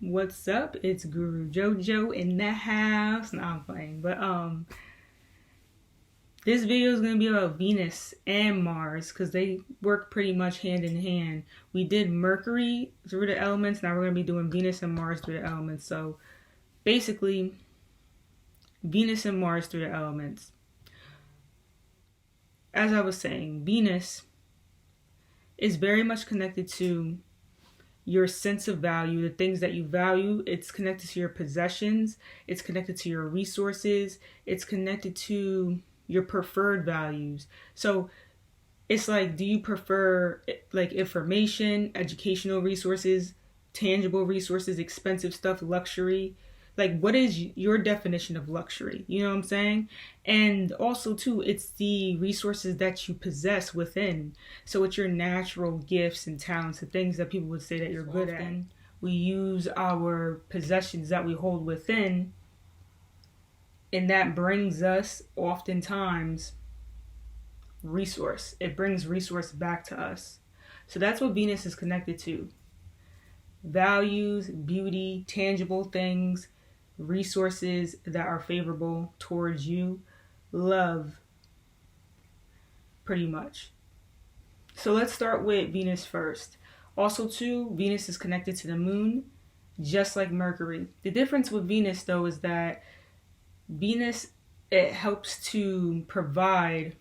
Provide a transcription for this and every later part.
What's up? It's Guru Jojo in the house. No, I'm playing. But this video is gonna be about Venus and Mars because they work pretty much hand in hand. We did Mercury through the elements. Now we're gonna be doing Venus and Mars through the elements. So basically, Venus and Mars through the elements. As I was saying, Venus is very much connected to your sense of value, the things that you value. It's connected to your possessions. It's connected to your resources. It's connected to your preferred values. So it's like, do you prefer like information, educational resources, tangible resources, expensive stuff, luxury? Like, what is your definition of luxury? You know what I'm saying? And also, too, it's the resources that you possess within. So it's your natural gifts and talents, the things that people would say that you're good at. We use our possessions that we hold within, and that brings us, oftentimes, resource. It brings resource back to us. So that's what Venus is connected to. Values, beauty, tangible things, resources that are favorable towards you, love, pretty much. So let's start with Venus first. Also, too, Venus is connected to the moon, just like Mercury. The difference with Venus, though, is that Venus, it helps to provide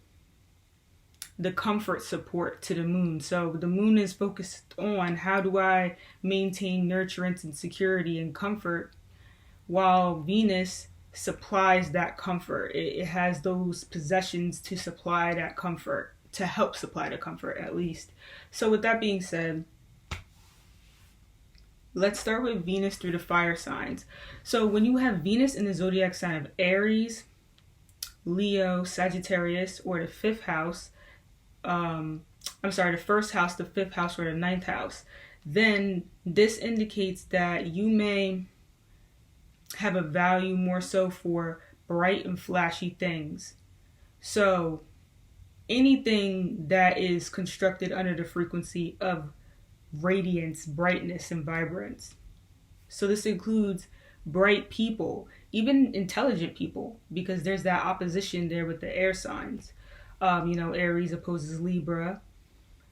the comfort support to the moon. So the moon is focused on how do I maintain nurturance and security and comfort, while Venus supplies that comfort. It has those possessions to supply that comfort, to help supply the comfort at least. So with that being said, let's start with Venus through the fire signs. So when you have Venus in the zodiac sign of Aries, Leo, Sagittarius, or the fifth house, the first house, the fifth house, or the ninth house, then this indicates that you may have a value more so for bright and flashy things. So anything that is constructed under the frequency of radiance, brightness, and vibrance. So this includes bright people, even intelligent people, because there's that opposition there with the air signs. Aries opposes Libra,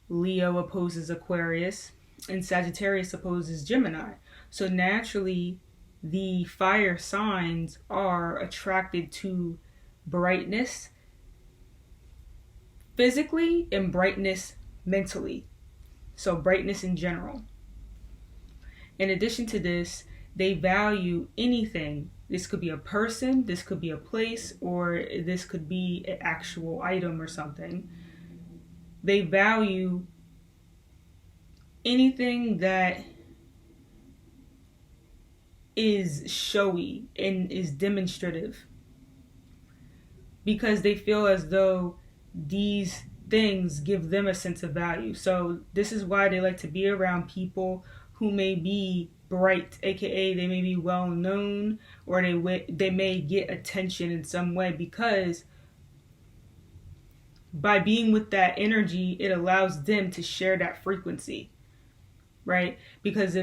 Leo opposes Aquarius, and Sagittarius opposes Gemini. So naturally, the fire signs are attracted to brightness physically and brightness mentally. So brightness in general. In addition to this, they value anything. This could be a person, this could be a place, or this could be an actual item or something. They value anything that is showy and is demonstrative, because they feel as though these things give them a sense of value. So this is why they like to be around people who may be bright, aka they may be well known, or they may get attention in some way, because by being with that energy, it allows them to share that frequency, right? Because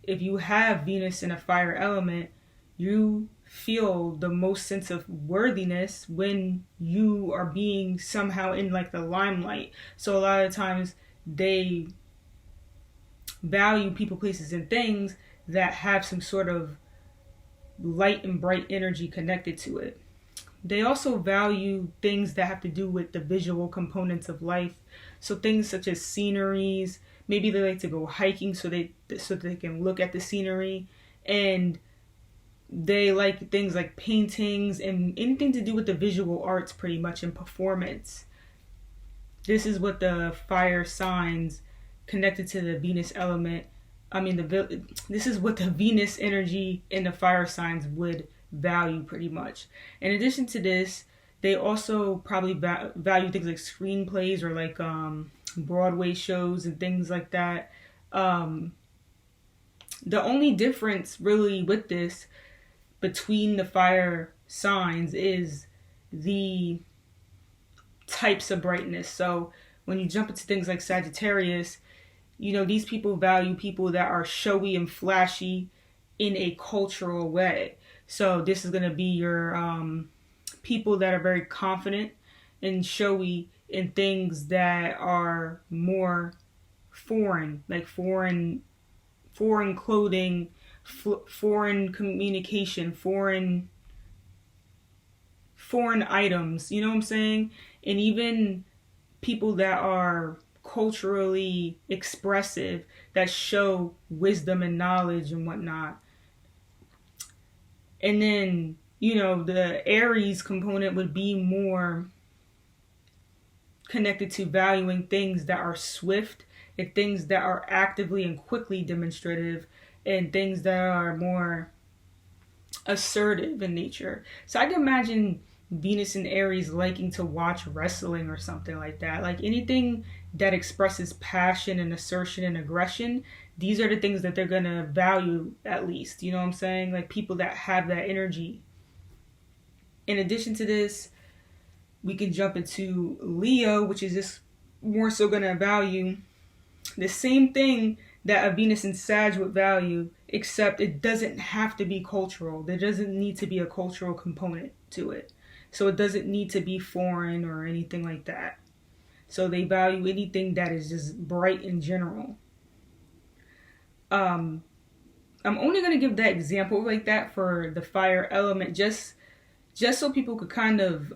if you have Venus in a fire element, you feel the most sense of worthiness when you are being somehow in like the limelight. So a lot of times they value people, places, and things that have some sort of light and bright energy connected to it. They also value things that have to do with the visual components of life. So things such as sceneries. Maybe they like to go hiking so they can look at the scenery, and they like things like paintings and anything to do with the visual arts, pretty much, and performance. This is what the fire signs connected to the Venus element. This is what the Venus energy in the fire signs would value, pretty much. In addition to this, they also probably value things like screenplays or like Broadway shows and things like that. The only difference really with this between the fire signs is the types of brightness. So when you jump into things like Sagittarius, these people value people that are showy and flashy in a cultural way. So this is going to be your people that are very confident and showy in things that are more foreign, like foreign clothing, foreign communication, foreign items, you know what I'm saying? And even people that are culturally expressive, that show wisdom and knowledge and whatnot. And then, the Aries component would be more connected to valuing things that are swift and things that are actively and quickly demonstrative and things that are more assertive in nature. So I can imagine Venus and Aries liking to watch wrestling or something like that. Like anything that expresses passion and assertion and aggression, these are the things that they're going to value at least. You know what I'm saying? Like people that have that energy. In addition to this, we can jump into Leo, which is just more so going to value the same thing that a Venus and Sag would value, except it doesn't have to be cultural. There doesn't need to be a cultural component to it. So it doesn't need to be foreign or anything like that. So they value anything that is just bright in general. I'm only going to give that example like that for the fire element, just so people could kind of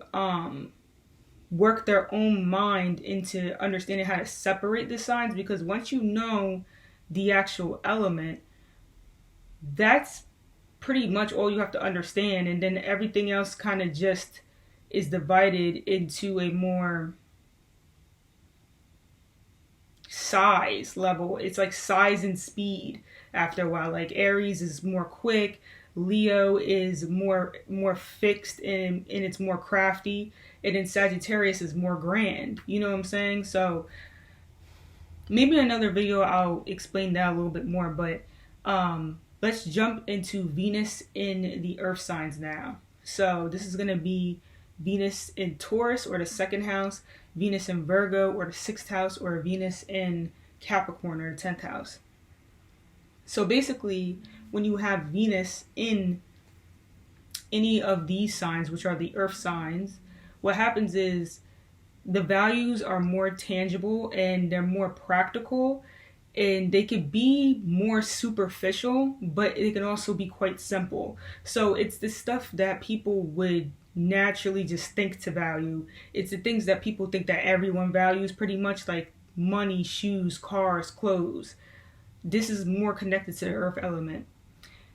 work their own mind into understanding how to separate the signs, because once you know the actual element, that's pretty much all you have to understand, and then everything else kind of just is divided into a more size level. It's like size and speed after a while. Like Aries is more quick, Leo is more fixed and it's more crafty, and then Sagittarius is more grand. You know what I'm saying? So maybe in another video I'll explain that a little bit more, but let's jump into Venus in the earth signs now. So this is going to be Venus in Taurus, or the second house, Venus in Virgo, or the sixth house, or Venus in Capricorn, or the 10th house. So basically, when you have Venus in any of these signs, which are the earth signs, what happens is the values are more tangible and they're more practical, and they could be more superficial, but it can also be quite simple. So it's the stuff that people would naturally just think to value. It's the things that people think that everyone values pretty much, like money, shoes, cars, clothes. This is more connected to the earth element.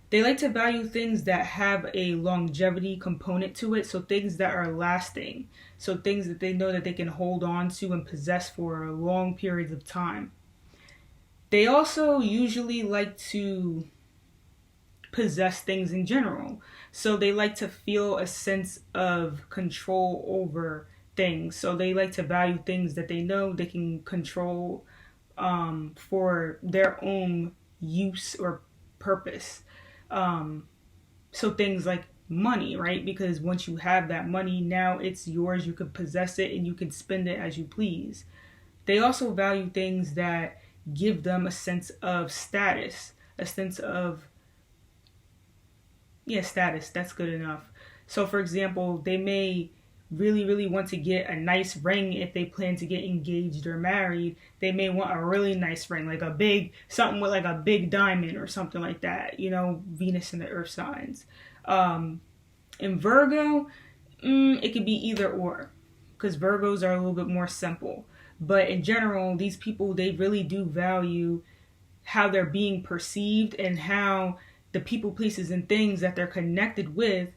They like to value things that have a longevity component to it, so things that are lasting, so things that they know that they can hold on to and possess for long periods of time. They also usually like to possess things in general. So they like to feel a sense of control over things. So they like to value things that they know they can control for their own use or purpose. So things like money, right? Because once you have that money, now it's yours. You can possess it and you can spend it as you please. They also value things that give them a sense of status, a sense of status. That's good enough. So for example, they may really want to get a nice ring if they plan to get engaged or married. They may want a really nice ring, like something with like a big diamond or something like that, Venus in the earth signs. In Virgo, it could be either or, because Virgos are a little bit more simple. But in general, these people, they really do value how they're being perceived and how the people, places, and things that they're connected with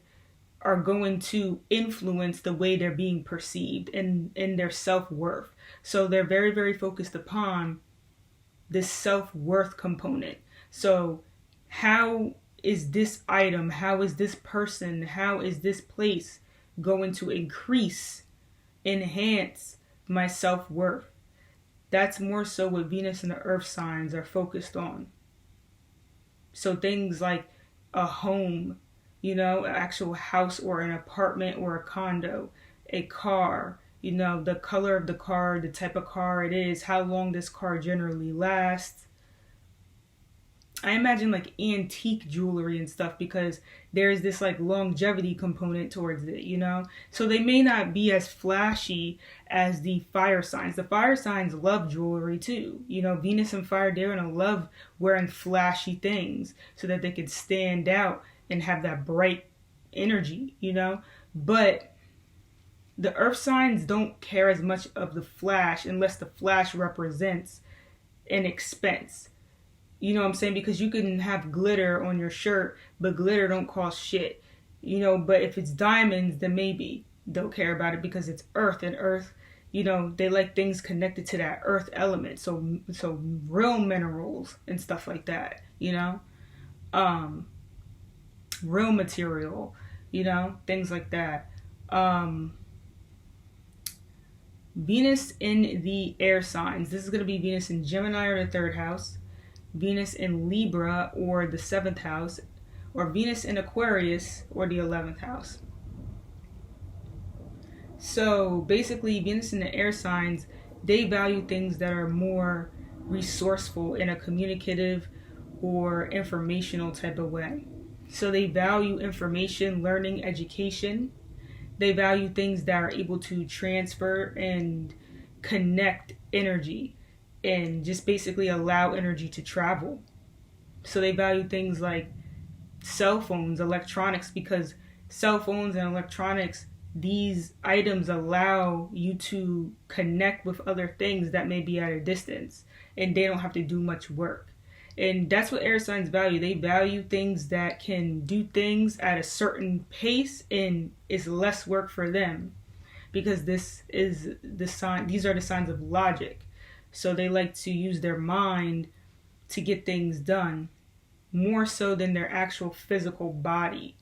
are going to influence the way they're being perceived and their self-worth. So they're very focused upon this self-worth component. So how is this item, how is this person, how is this place going to enhance my self-worth? That's more so what Venus and the earth signs are focused on. So things like a home, an actual house or an apartment or a condo, a car, the color of the car, the type of car it is, how long this car generally lasts, I imagine like antique jewelry and stuff, because there's this like longevity component towards it, you know? So they may not be as flashy as the fire signs. The fire signs love jewelry too. You know, Venus and fire, they're gonna love wearing flashy things so that they could stand out and have that bright energy, you know? But the earth signs don't care as much of the flash unless the flash represents an expense. You know what I'm saying? Because you can have glitter on your shirt, but glitter don't cost shit. You know, but if it's diamonds, then maybe they'll care about it because it's earth, and earth, you know, they like things connected to that earth element. So real minerals and stuff like that, you know? Real material, you know, things like that. Venus in the air signs. This is going to be Venus in Gemini or the third house, Venus in Libra or the seventh house, or Venus in Aquarius or the 11th house. So basically, Venus in the air signs, they value things that are more resourceful in a communicative or informational type of way. So they value information, learning, education. They value things that are able to transfer and connect energy and just basically allow energy to travel. So they value things like cell phones, electronics, because cell phones and electronics, these items allow you to connect with other things that may be at a distance, and they don't have to do much work. And that's what air signs value. They value things that can do things at a certain pace and is less work for them, because this is the sign, these are the signs of logic. So they like to use their mind to get things done more so than their actual physical body.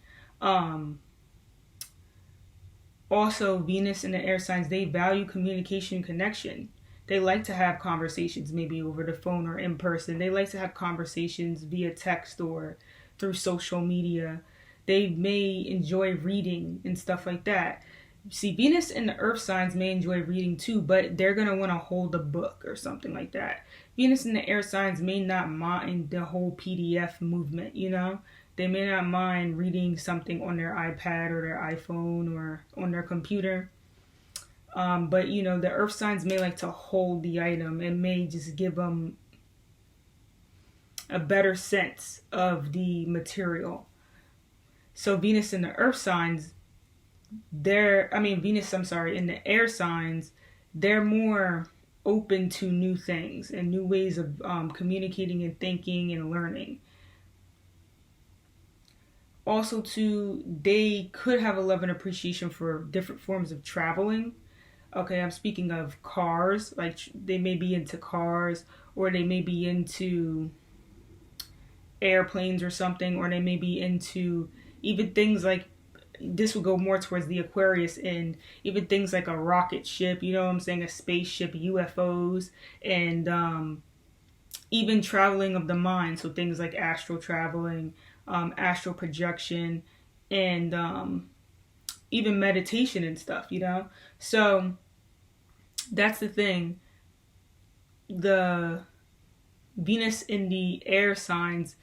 Also, Venus and the air signs, they value communication and connection. They like to have conversations maybe over the phone or in person. They like to have conversations via text or through social media. They may enjoy reading and stuff like that. See, Venus and the earth signs may enjoy reading too, but they're going to want to hold a book or something like that. Venus and the air signs may not mind the whole PDF movement, you know? They may not mind reading something on their iPad or their iPhone or on their computer. But, you know, the earth signs may like to hold the item and may just give them a better sense of the material. So Venus in the earth signs, in the air signs, they're more open to new things and new ways of communicating and thinking and learning. Also, too, they could have a love and appreciation for different forms of traveling. Okay, I'm speaking of cars. Like, they may be into cars, or they may be into airplanes or something, or they may be into even things like, this would go more towards the Aquarius end, even things like a rocket ship, you know what I'm saying, a spaceship, UFOs, and even traveling of the mind. So things like astral traveling, astral projection, and even meditation and stuff, you know? So that's the thing. The Venus in the air signs,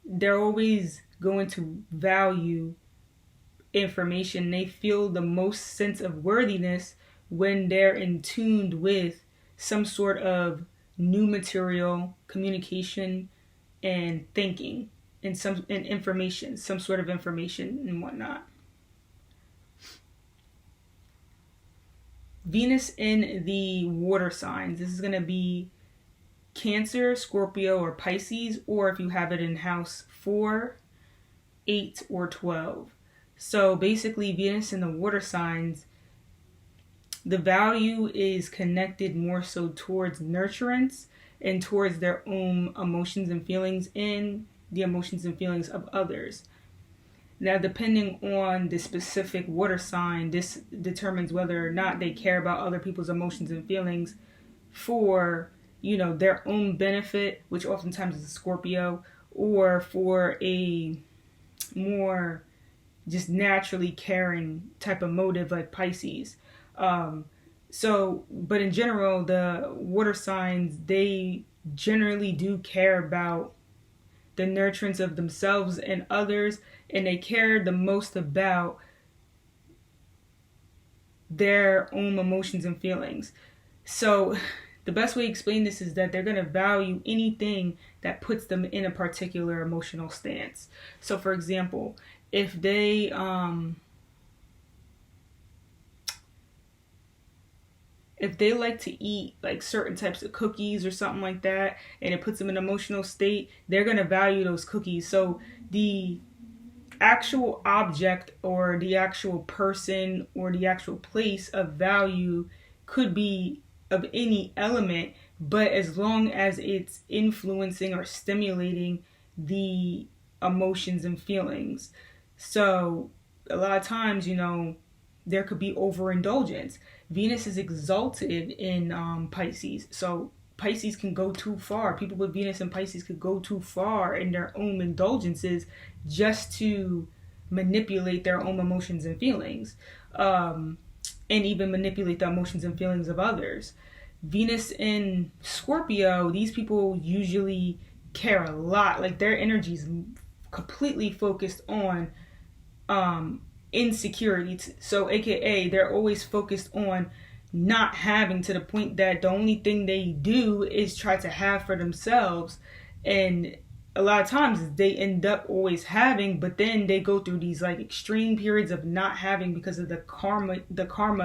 they're always going to value information. They feel the most sense of worthiness when they're in tuned with some sort of new material, communication, and thinking, and information, some sort of information and whatnot. Venus in the water signs. This is going to be Cancer, Scorpio, or Pisces, or if you have it in house 4, 8, or 12. So basically, Venus in the water signs, the value is connected more so towards nurturance and towards their own emotions and feelings and the emotions and feelings of others. Now, depending on the specific water sign, this determines whether or not they care about other people's emotions and feelings for, you know, their own benefit, which oftentimes is a Scorpio, or for a more just naturally caring type of motive like Pisces. But in general, the water signs, they generally do care about the nurturance of themselves and others, and they care the most about their own emotions and feelings. So the best way to explain this is that they're going to value anything that puts them in a particular emotional stance. So for example, if they like to eat like certain types of cookies or something like that, and it puts them in an emotional state, they're going to value those cookies. So the actual object or the actual person or the actual place of value could be of any element, but as long as it's influencing or stimulating the emotions and feelings. So a lot of times, there could be overindulgence. Venus is exalted in Pisces, so Pisces can go too far. People with Venus and Pisces could go too far in their own indulgences just to manipulate their own emotions and feelings, and even manipulate the emotions and feelings of others. Venus in Scorpio, these people usually care a lot. Like their energy is completely focused on insecurity. So aka they're always focused on not having, to the point that the only thing they do is try to have for themselves. And a lot of times they end up always having, but then they go through these like extreme periods of not having because of the karma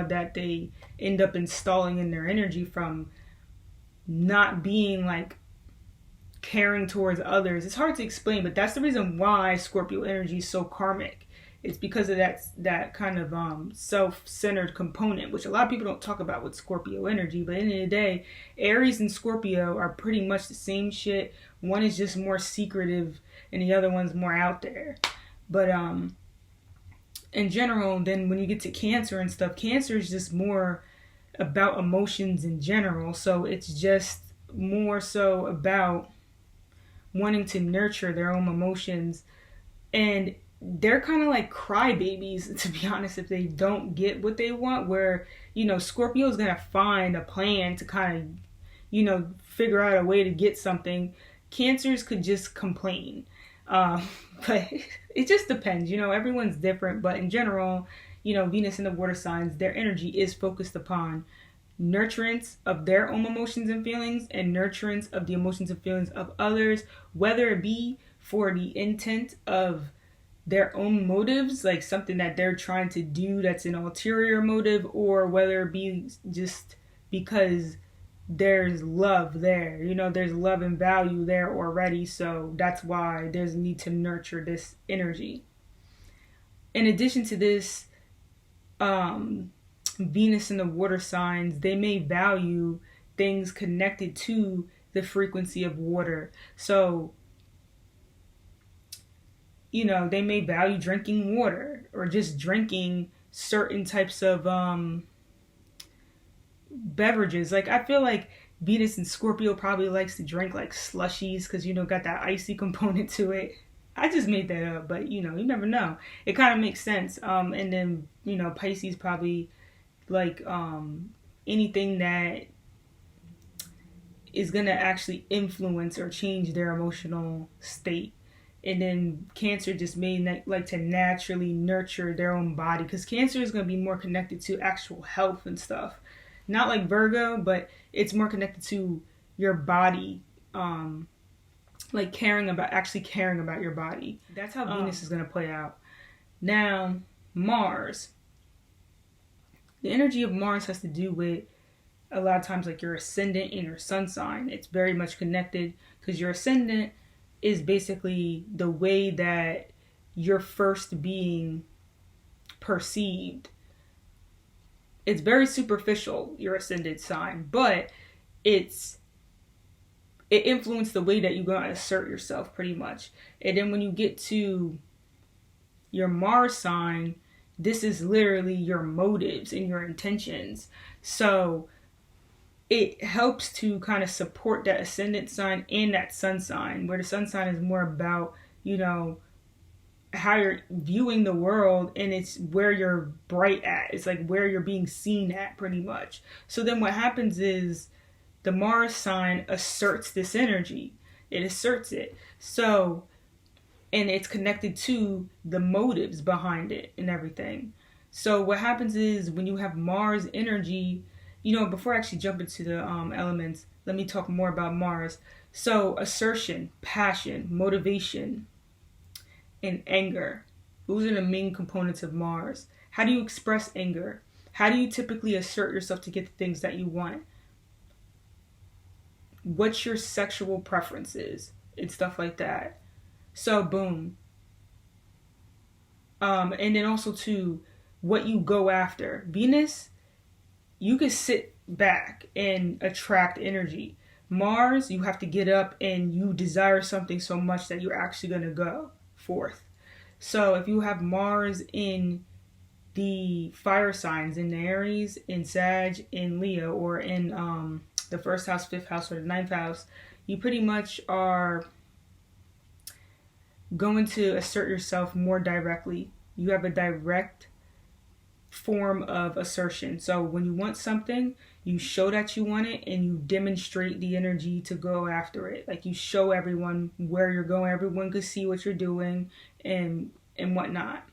that they end up installing in their energy from not being like caring towards others. It's hard to explain, but that's the reason why Scorpio energy is so karmic. It's because of that kind of self-centered component, which a lot of people don't talk about with Scorpio energy. But at the end of the day, Aries and Scorpio are pretty much the same shit. One is just more secretive and the other one's more out there. But in general, then when you get to Cancer and stuff, Cancer is just more about emotions in general. So it's just more so about wanting to nurture their own emotions. And they're kind of like crybabies, to be honest, if they don't get what they want, where, Scorpio is going to find a plan to kind of, figure out a way to get something. Cancers could just complain. But it just depends, everyone's different. But in general, Venus and the water signs, their energy is focused upon nurturance of their own emotions and feelings and nurturance of the emotions and feelings of others, whether it be for the intent of their own motives, like something that they're trying to do that's an ulterior motive, or whether it be just because there's love there. There's love and value there already, so that's why there's a need to nurture this energy. In addition to this, Venus and the water signs, they may value things connected to the frequency of water. So they may value drinking water or just drinking certain types of beverages. Like I feel like Venus and Scorpio probably likes to drink like slushies because, got that icy component to it. I just made that up, but you never know. It kind of makes sense. And then, Pisces probably like anything that is going to actually influence or change their emotional state. And then Cancer just may like to naturally nurture their own body, because Cancer is going to be more connected to actual health and stuff. Not like Virgo, but it's more connected to your body, like caring about your body. That's how Venus is going to play out. Now, Mars. The energy of Mars has to do with a lot of times like your ascendant and your sun sign. It's very much connected because your ascendant is basically the way that you're first being perceived. It's very superficial, your ascendant sign, but it influences the way that you're going to assert yourself pretty much. And then when you get to your Mars sign, this is literally your motives and your intentions. So it helps to kind of support that ascendant sign and that sun sign, where the sun sign is more about, how you're viewing the world, and it's where you're bright at. It's like where you're being seen at pretty much. So then what happens is the Mars sign asserts this energy. It asserts it. So, and it's connected to the motives behind it and everything. So what happens is when you have Mars energy, before I actually jump into the elements, let me talk more about Mars. So assertion, passion, motivation, and anger. Those are the main components of Mars. How do you express anger? How do you typically assert yourself to get the things that you want? What's your sexual preferences and stuff like that? So boom. And then also too, what you go after. Venus, you can sit back and attract energy. Mars, you have to get up and you desire something so much that you're actually going to go forth. So if you have Mars in the fire signs, in Aries, in Sag, in Leo, or in the first house, fifth house, or the ninth house, you pretty much are going to assert yourself more directly. You have a direct form of assertion. So when you want something, you show that you want it and you demonstrate the energy to go after it. Like you show everyone where you're going. Everyone can see what you're doing and whatnot.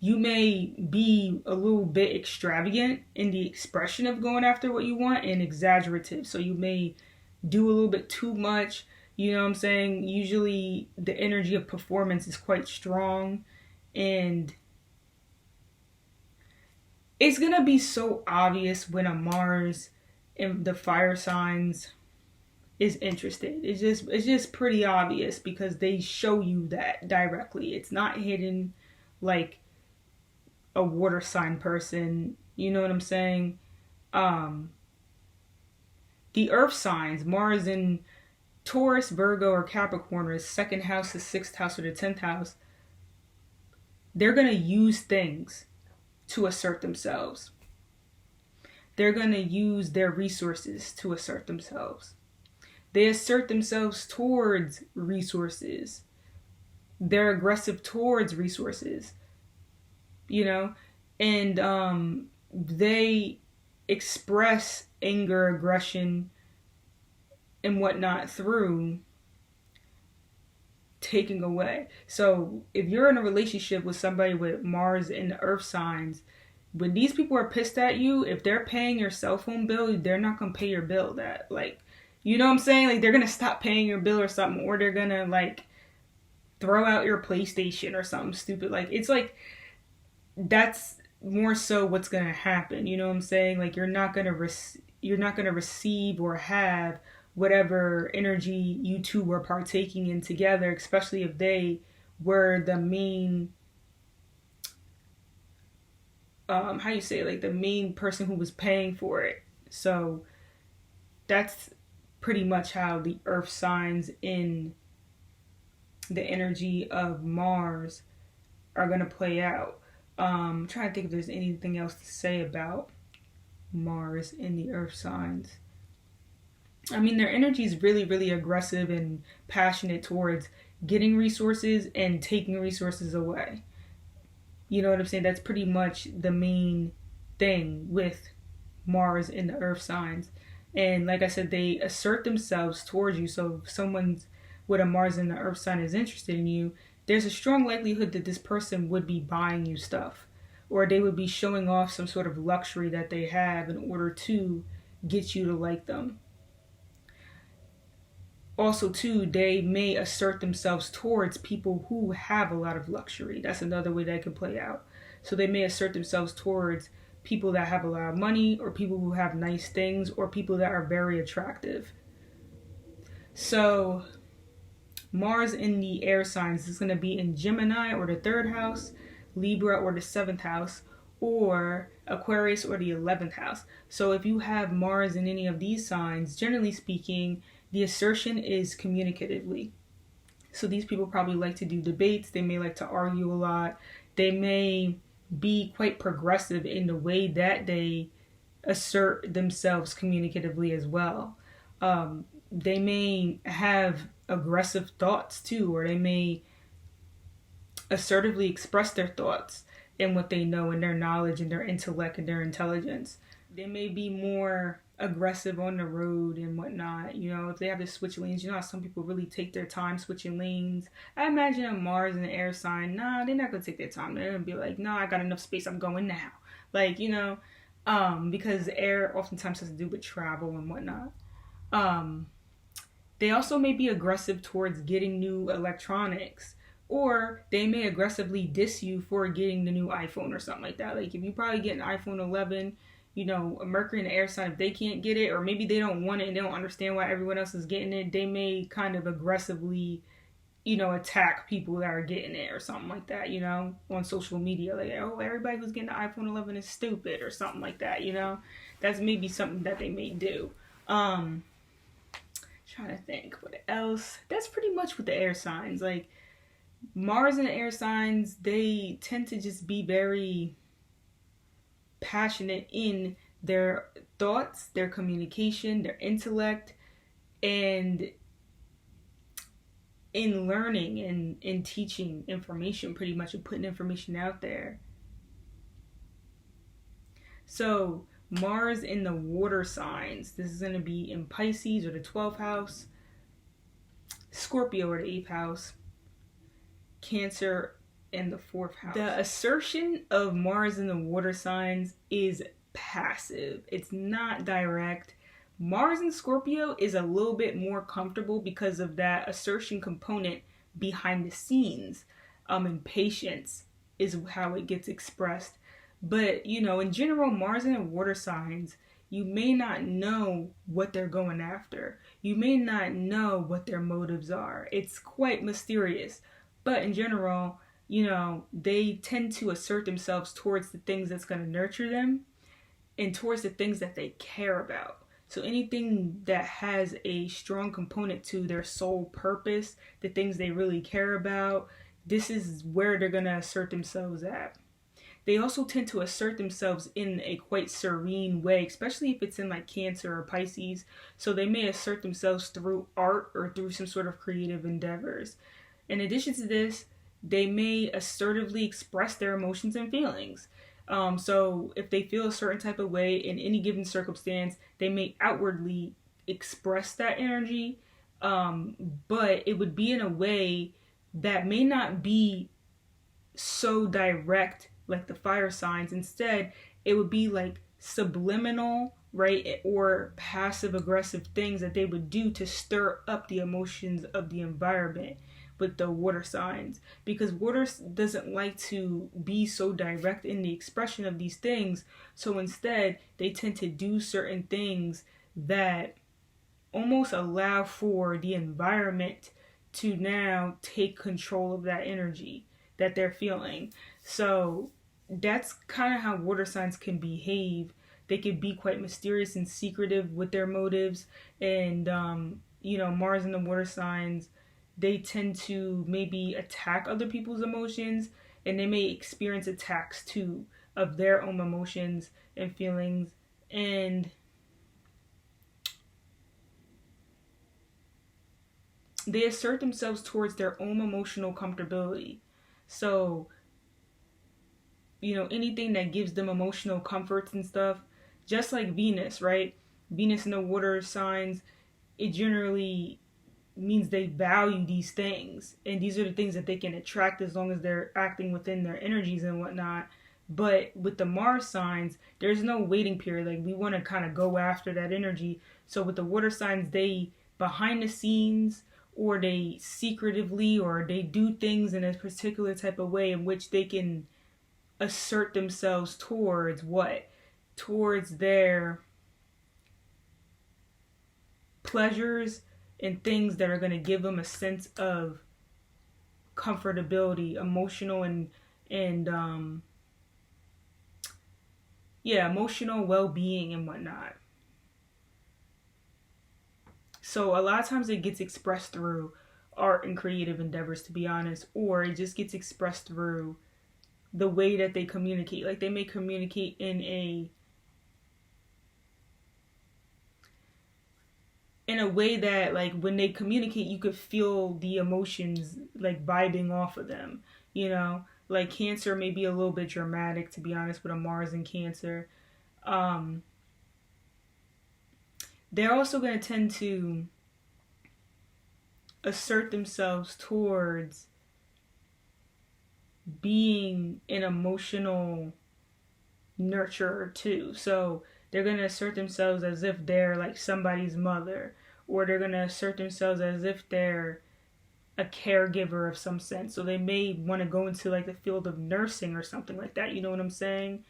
You may be a little bit extravagant in the expression of going after what you want and exaggerative. So you may do a little bit too much. You know what I'm saying? Usually the energy of performance is quite strong, and it's going to be so obvious when a Mars in the fire signs is interested. It's just pretty obvious because they show you that directly. It's not hidden like a water sign person. You know what I'm saying? The earth signs, Mars in Taurus, Virgo, or Capricorn, or the second house, the sixth house, or the 10th house, they're going to use things to assert themselves. They're going to use their resources to assert themselves. They assert themselves towards resources. They're aggressive towards resources, and they express anger, aggression, and whatnot through taking away. So if you're in a relationship with somebody with Mars in the earth signs, when these people are pissed at you, if they're paying your cell phone bill, they're not going to pay your bill. That, like, you know what I'm saying? Like, they're going to stop paying your bill or something, or they're going to, like, throw out your PlayStation or something stupid. Like, it's like, that's more so what's going to happen. You know what I'm saying? Like, you're not going to receive or have whatever energy you two were partaking in together, especially if they were the main, the main person who was paying for it. So that's pretty much how the earth signs in the energy of Mars are going to play out. I'm trying to think if there's anything else to say about Mars in the earth signs. I mean, their energy is really, really aggressive and passionate towards getting resources and taking resources away. You know what I'm saying? That's pretty much the main thing with Mars in the earth signs. And like I said, they assert themselves towards you. So if someone's with a Mars in the earth sign is interested in you, there's a strong likelihood that this person would be buying you stuff, or they would be showing off some sort of luxury that they have in order to get you to like them. Also, too, they may assert themselves towards people who have a lot of luxury. That's another way that can play out. So they may assert themselves towards people that have a lot of money, or people who have nice things, or people that are very attractive. So Mars in the air signs is going to be in Gemini or the 3rd house, Libra or the 7th house, or Aquarius or the 11th house. So if you have Mars in any of these signs, generally speaking, the assertion is communicatively. So these people probably like to do debates. They may like to argue a lot. They may be quite progressive in the way that they assert themselves communicatively as well. They may have aggressive thoughts too, or they may assertively express their thoughts and what they know and their knowledge and their intellect and their intelligence. They may be more aggressive on the road and whatnot. If they have to switch lanes, how some people really take their time switching lanes. I imagine a Mars and an air sign, nah, they're not gonna take their time. They're gonna be like, nah, I got enough space, I'm going now. Because air oftentimes has to do with travel and whatnot. They also may be aggressive towards getting new electronics, or they may aggressively diss you for getting the new iPhone or something like that. Like if you probably get an iPhone 11, a Mercury and the air sign, if they can't get it, or maybe they don't want it and they don't understand why everyone else is getting it, they may kind of aggressively, attack people that are getting it or something like that, on social media. Like, oh, everybody who's getting the iPhone 11 is stupid or something like that, That's maybe something that they may do. Trying to think what else. That's pretty much with the air signs. Like Mars and the air signs, they tend to just be very passionate in their thoughts, their communication, their intellect, and in learning and in teaching information, pretty much, and putting information out there. So Mars in the water signs, this is going to be in Pisces or the 12th house, Scorpio or the 8th house, Cancer in the 4th house. The assertion of Mars in the water signs is passive. It's not direct. Mars in Scorpio is a little bit more comfortable because of that assertion component behind the scenes. And patience is how it gets expressed. But, in general, Mars in the water signs, you may not know what they're going after. You may not know what their motives are. It's quite mysterious. But in general, they tend to assert themselves towards the things that's going to nurture them and towards the things that they care about. So anything that has a strong component to their sole purpose, the things they really care about, this is where they're going to assert themselves at. They also tend to assert themselves in a quite serene way, especially if it's in like Cancer or Pisces. So they may assert themselves through art or through some sort of creative endeavors. In addition to this, they may assertively express their emotions and feelings. So if they feel a certain type of way in any given circumstance, they may outwardly express that energy, but it would be in a way that may not be so direct like the fire signs. Instead, it would be like subliminal, right, or passive aggressive things that they would do to stir up the emotions of the environment with the water signs, because water doesn't like to be so direct in the expression of these things. So instead, they tend to do certain things that almost allow for the environment to now take control of that energy that they're feeling. So that's kind of how water signs can behave. They can be quite mysterious and secretive with their motives. And, Mars and the water signs, they tend to maybe attack other people's emotions, and they may experience attacks too of their own emotions and feelings. And they assert themselves towards their own emotional comfortability. So, anything that gives them emotional comforts and stuff, just like Venus, right? Venus in the water signs, it generally means they value these things. And these are the things that they can attract as long as they're acting within their energies and whatnot. But with the Mars signs, there's no waiting period. Like, we want to kind of go after that energy. So with the water signs, they behind the scenes, or they secretively, or they do things in a particular type of way in which they can assert themselves towards what? Towards their pleasures and things that are going to give them a sense of comfortability, emotional and emotional well-being and whatnot. So a lot of times it gets expressed through art and creative endeavors, to be honest, or it just gets expressed through the way that they communicate. Like, they may communicate in a way that, like, when they communicate, you could feel the emotions, like, vibing off of them, Like, Cancer may be a little bit dramatic, to be honest, with a Mars in Cancer. they're also going to tend to assert themselves towards being an emotional nurturer too. So they're going to assert themselves as if they're like somebody's mother, or they're going to assert themselves as if they're a caregiver of some sense. So they may want to go into like the field of nursing or something like that. You know what I'm saying?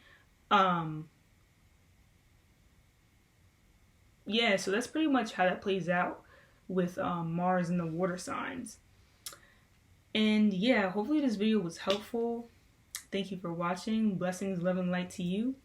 Yeah, so that's pretty much how that plays out with Mars and the water signs. And yeah, hopefully this video was helpful. Thank you for watching. Blessings, love, and light to you.